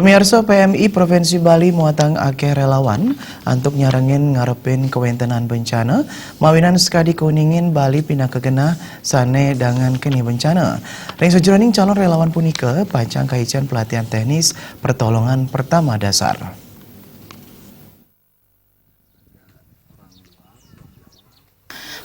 Pemirsa PMI Provinsi Bali muatang akeh relawan untuk nyarengin ngarepin kewentenan bencana mawinan skadi kuningin Bali pindah kegenah sane dengan keni bencana. Ring sejroning calon relawan punika pancang kahican pelatihan teknis pertolongan pertama dasar.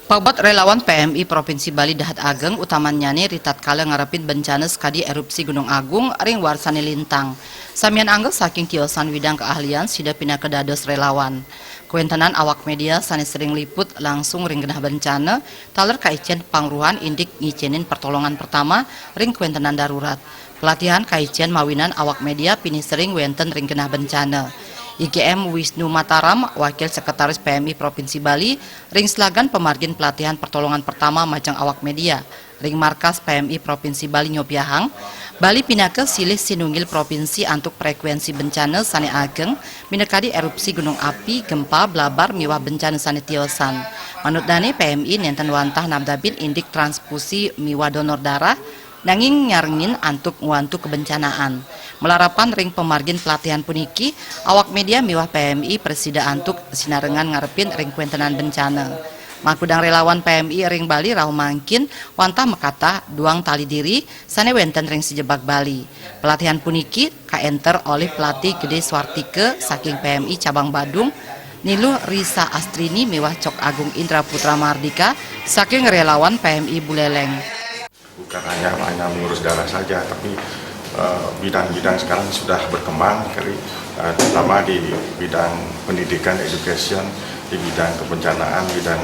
Pabat relawan PMI Provinsi Bali Dahat Ageng utamanya nih ritat kala ngarepin bencana skadi erupsi Gunung Agung ring warsani lintang. Samian anggel saking tiosan widang keahlian sida pindah ke dados relawan. Kuentenan awak media sani sering liput langsung ring genah bencana, taler kaicen pangruhan indik ngicinin pertolongan pertama ring kuentenan darurat. Pelatihan kaicen mawinan awak media pini sering wenten ring genah bencana. IGM Wisnu Mataram, Wakil Sekretaris PMI Provinsi Bali, ring slagan pemargin pelatihan pertolongan pertama majang awak media, ring markas PMI Provinsi Bali Nyobiahang, Bali pinake silih sinunggil provinsi untuk frekuensi bencana sane ageng, minekadi erupsi gunung api, gempa, blabar, miwah bencana sane tiosan. Manut dane PMI nenten wantah nabdabin indik transfusi miwah donor darah, nanging nyarengin antuk nguantu kebencanaan. Melarapan ring pemargin pelatihan puniki, awak media miwah PMI presida antuk sinarengan ngarepin ring kuentenan bencana. Makudang relawan PMI ring Bali rau mangkin wantah mekata duang tali diri sane wenten ring sejebak Bali. Pelatihan puniki kaenter oleh pelatih Gede Swartike saking PMI cabang Badung, Nilu Risa Astrini miwah Cok Agung Indra Putra Mardika saking relawan PMI Buleleng. Bukan hanya mengurus darah saja, tapi bidang-bidang sekarang sudah berkembang sekali, terutama di bidang pendidikan, education, di bidang kebencanaan, bidang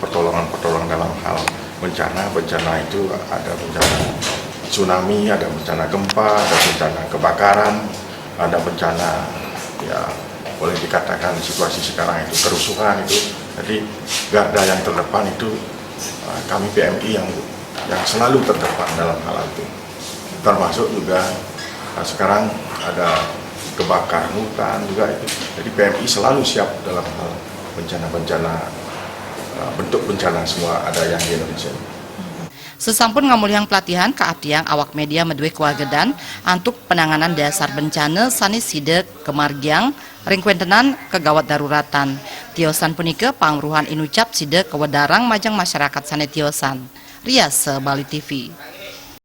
pertolongan dalam hal bencana. Bencana itu ada bencana tsunami, ada bencana gempa, ada bencana kebakaran, ada bencana ya boleh dikatakan situasi sekarang itu kerusuhan itu. Jadi garda yang terdepan itu kami PMI yang selalu terdepan dalam hal itu. Termasuk juga sekarang ada kebakaran hutan juga itu. Jadi PMI selalu siap dalam hal bencana-bencana, bentuk bencana semua ada yang di Indonesia. Sesampun ngamuliang pelatihan keabdian awak media medue kewagedan untuk penanganan dasar bencana sani side kemargiang ring kuentenan kegawat daruratan. Tiosan punike pangruhan inucap side kewedarang majang masyarakat sane tiosan. Rias Bali TV.